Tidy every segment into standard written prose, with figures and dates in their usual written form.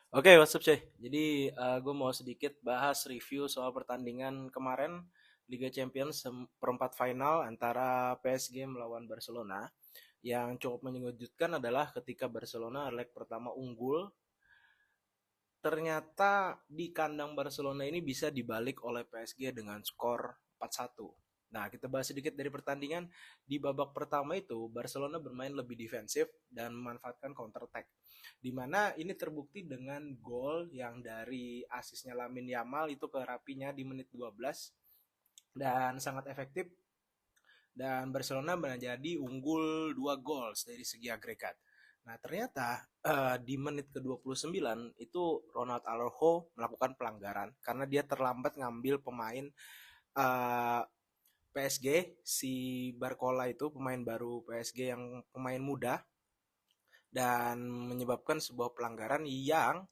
Oke, what's up, Cuy? Jadi, gue mau sedikit bahas review soal pertandingan kemarin Liga Champions perempat final antara PSG melawan Barcelona. Yang cukup mengejutkan adalah ketika Barcelona leg pertama unggul, ternyata di kandang Barcelona ini bisa dibalik oleh PSG dengan skor 4-1. Nah, kita bahas sedikit dari pertandingan. Di babak pertama itu, Barcelona bermain lebih defensif dan memanfaatkan counter attack. Di mana ini terbukti dengan gol yang dari asisnya Lamine Yamal itu ke Rapinya di menit 12 dan sangat efektif, dan Barcelona menjadi unggul 2 gol dari segi agregat. Nah, ternyata di menit ke-29 itu Ronald Araujo melakukan pelanggaran karena dia terlambat ngambil pemain PSG, si Barcola itu pemain baru PSG yang pemain muda, dan menyebabkan sebuah pelanggaran yang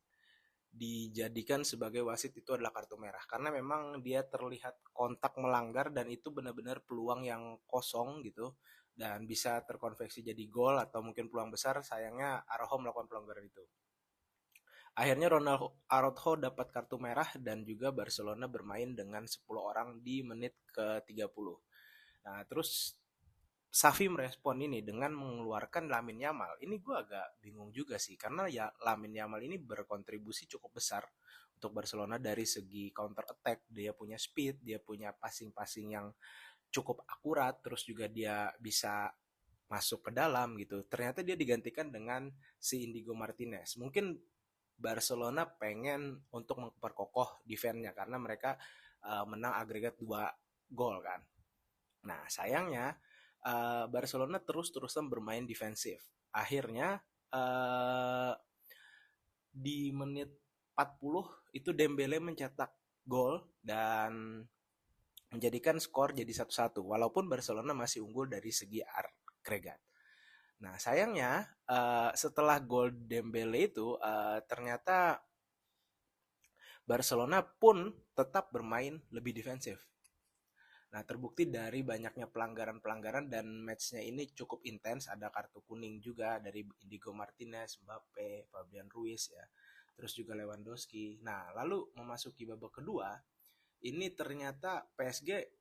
dijadikan sebagai wasit itu adalah kartu merah karena memang dia terlihat kontak melanggar dan itu benar-benar peluang yang kosong gitu dan bisa terkonveksi jadi gol atau mungkin peluang besar. Sayangnya Araujo melakukan pelanggaran itu. Akhirnya Ronald Araujo dapat kartu merah dan juga Barcelona bermain dengan 10 orang di menit ke-30. Nah, terus Safi merespon ini dengan mengeluarkan Lamine Yamal. Ini gue agak bingung juga sih, karena ya Lamine Yamal ini berkontribusi cukup besar untuk Barcelona dari segi counter attack. Dia punya speed, dia punya passing-passing yang cukup akurat, terus juga dia bisa masuk ke dalam gitu. Ternyata dia digantikan dengan si Indigo Martinez. Mungkin Barcelona pengen untuk memperkokoh defense-nya karena mereka menang agregat 2 gol kan. Nah, sayangnya Barcelona terus-terusan bermain defensif. Akhirnya uh, di menit 40 itu Dembele mencetak gol dan menjadikan skor jadi 1-1 walaupun Barcelona masih unggul dari segi agregat. Nah, sayangnya setelah gol Dembele itu ternyata Barcelona pun tetap bermain lebih defensif. Nah, terbukti dari banyaknya pelanggaran-pelanggaran dan matchnya ini cukup intens. Ada kartu kuning juga dari Indigo Martinez, Mbappe, Fabian Ruiz ya. Terus juga Lewandowski. Nah, lalu memasuki babak kedua, ini ternyata PSG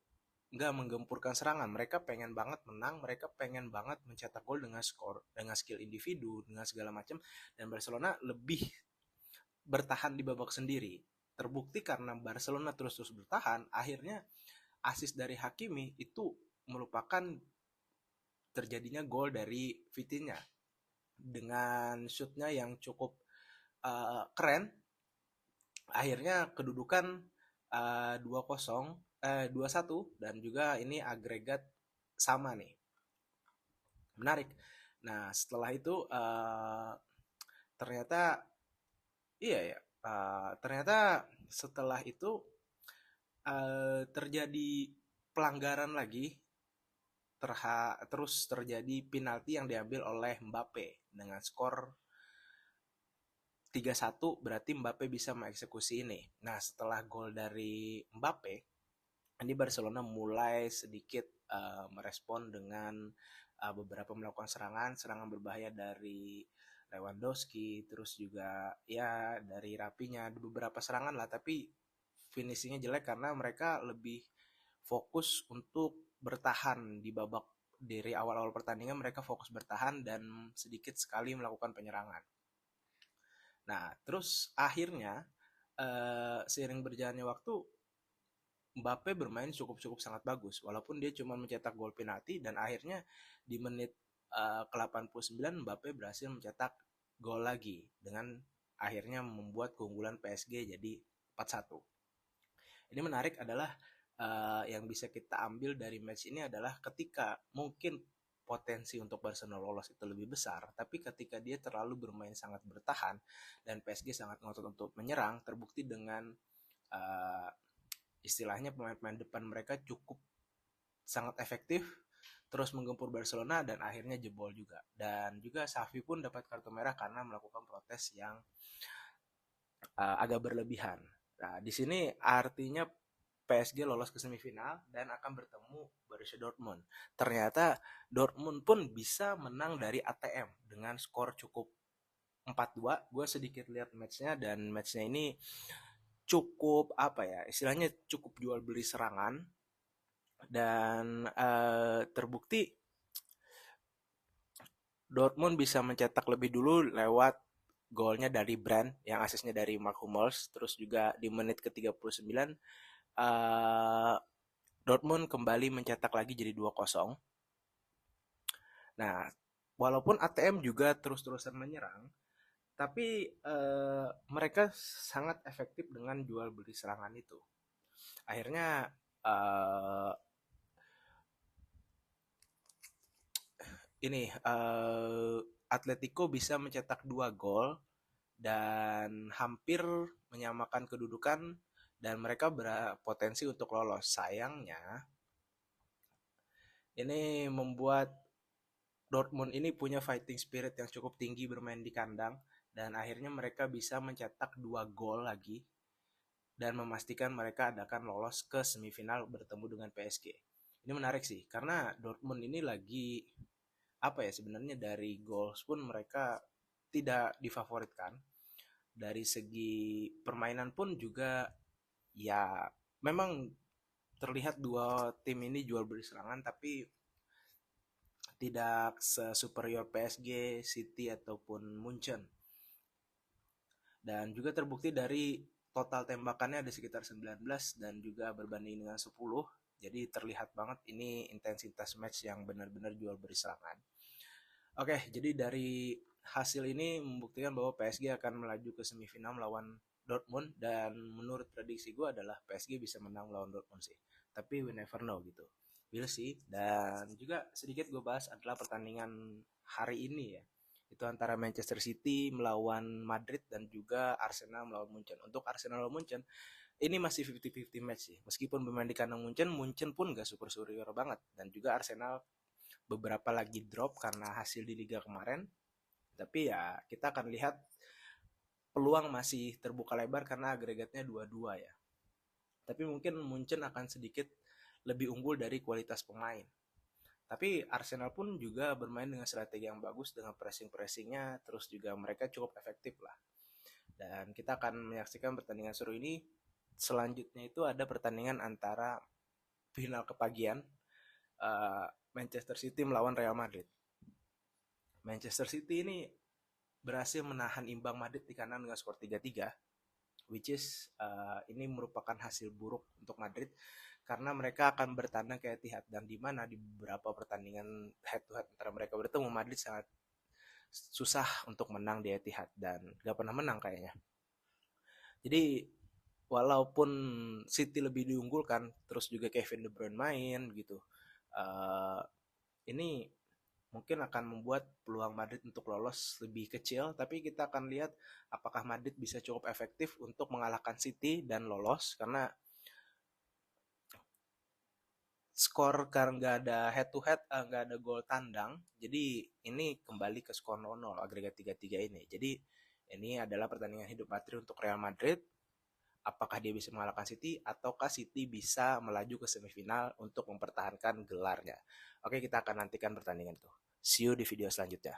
nggak menggempurkan serangan. Mereka pengen banget menang, mereka pengen banget mencetak gol dengan skor, dengan skill individu, dengan segala macam. Dan Barcelona lebih bertahan di babak sendiri. Terbukti karena Barcelona terus-terus bertahan, akhirnya asis dari Hakimi itu merupakan terjadinya gol dari Vitinha dengan shootnya yang cukup keren. Akhirnya kedudukan 2-0, 2-1, dan juga ini agregat sama nih. Menarik. Nah, setelah itu ternyata iya ya, ternyata setelah itu terjadi pelanggaran lagi, terus terjadi penalti yang diambil oleh Mbappe dengan skor 3-1, berarti Mbappe bisa mengeksekusi ini. Nah, setelah gol dari Mbappe, ini Barcelona mulai sedikit merespon dengan beberapa melakukan serangan berbahaya dari Lewandowski, terus juga ya dari Rapinya, beberapa serangan lah, tapi finishingnya jelek karena mereka lebih fokus untuk bertahan di babak. Dari awal-awal pertandingan mereka fokus bertahan dan sedikit sekali melakukan penyerangan. Nah, terus akhirnya seiring berjalannya waktu Mbappe bermain cukup-cukup sangat bagus walaupun dia cuma mencetak gol penalti, dan akhirnya di menit ke-89 Mbappe berhasil mencetak gol lagi dengan akhirnya membuat keunggulan PSG jadi 4-1. Ini menarik adalah yang bisa kita ambil dari match ini adalah ketika mungkin potensi untuk Barcelona lolos itu lebih besar, tapi ketika dia terlalu bermain sangat bertahan dan PSG sangat ngotot untuk menyerang, terbukti dengan uh, istilahnya pemain-pemain depan mereka cukup sangat efektif terus menggempur Barcelona dan akhirnya jebol juga. Dan juga Xavi pun dapat kartu merah karena melakukan protes yang agak berlebihan. Nah, di sini artinya PSG lolos ke semifinal dan akan bertemu Borussia Dortmund. Ternyata Dortmund pun bisa menang dari ATM dengan skor cukup 4-2. Gue sedikit lihat matchnya, dan matchnya ini cukup apa ya, istilahnya cukup jual beli serangan, dan terbukti Dortmund bisa mencetak lebih dulu lewat golnya dari Brand yang asisnya dari Mark Hummels. Terus juga di menit ke-39 eh, Dortmund kembali mencetak lagi jadi 2-0. Nah, walaupun ATM juga terus-terusan menyerang, tapi mereka sangat efektif dengan jual beli serangan itu. Akhirnya eh, ini Atletico bisa mencetak 2 gol dan hampir menyamakan kedudukan, dan mereka berpotensi untuk lolos. Sayangnya ini membuat Dortmund ini punya fighting spirit yang cukup tinggi bermain di kandang, dan akhirnya mereka bisa mencetak 2 gol lagi dan memastikan mereka akan lolos ke semifinal bertemu dengan PSG. Ini menarik sih karena Dortmund ini lagi apa ya, sebenarnya dari goals pun mereka tidak difavoritkan. Dari segi permainan pun juga ya memang terlihat dua tim ini jual beli serangan, tapi tidak se-superior PSG, City ataupun Munchen. Dan juga terbukti dari total tembakannya ada sekitar 19 dan juga berbanding dengan 10. Jadi terlihat banget ini intensitas match yang benar-benar jual beli serangan. Oke, jadi dari hasil ini membuktikan bahwa PSG akan melaju ke semifinal melawan Dortmund, dan menurut prediksi gue adalah PSG bisa menang melawan Dortmund sih. Tapi we never know gitu. We'll see. Dan juga sedikit gue bahas adalah pertandingan hari ini ya. Itu antara Manchester City melawan Madrid dan juga Arsenal melawan Munchen. Untuk Arsenal melawan Munchen, ini masih 50-50 match sih. Meskipun bermain di kandang Munchen, Munchen pun gak super superior banget. Dan juga Arsenal beberapa lagi drop karena hasil di Liga kemarin. Tapi ya kita akan lihat, peluang masih terbuka lebar karena agregatnya 2-2 ya. Tapi mungkin Munchen akan sedikit lebih unggul dari kualitas pemain. Tapi Arsenal pun juga bermain dengan strategi yang bagus dengan pressing-pressingnya, terus juga mereka cukup efektif lah. Dan kita akan menyaksikan pertandingan seru ini. Selanjutnya itu ada pertandingan antara final kepagian, Manchester City melawan Real Madrid. Manchester City ini berhasil menahan imbang Madrid di kandang dengan skor 3-3, which is ini merupakan hasil buruk untuk Madrid karena mereka akan bertandang ke Etihad, dan di mana di beberapa pertandingan head to head antara mereka bertemu, Madrid sangat susah untuk menang di Etihad dan gak pernah menang kayaknya. Jadi walaupun City lebih diunggulkan, terus juga Kevin De Bruyne main gitu, uh, ini mungkin akan membuat peluang Madrid untuk lolos lebih kecil, tapi kita akan lihat apakah Madrid bisa cukup efektif untuk mengalahkan City dan lolos, karena skor karena nggak ada head to head, nggak ada gol tandang, jadi ini kembali ke skor 0-0 agregat 3-3 ini. Jadi ini adalah pertandingan hidup mati untuk Real Madrid, apakah dia bisa mengalahkan City ataukah City bisa melaju ke semifinal untuk mempertahankan gelarnya. Oke, kita akan nantikan pertandingan itu. See you di video selanjutnya.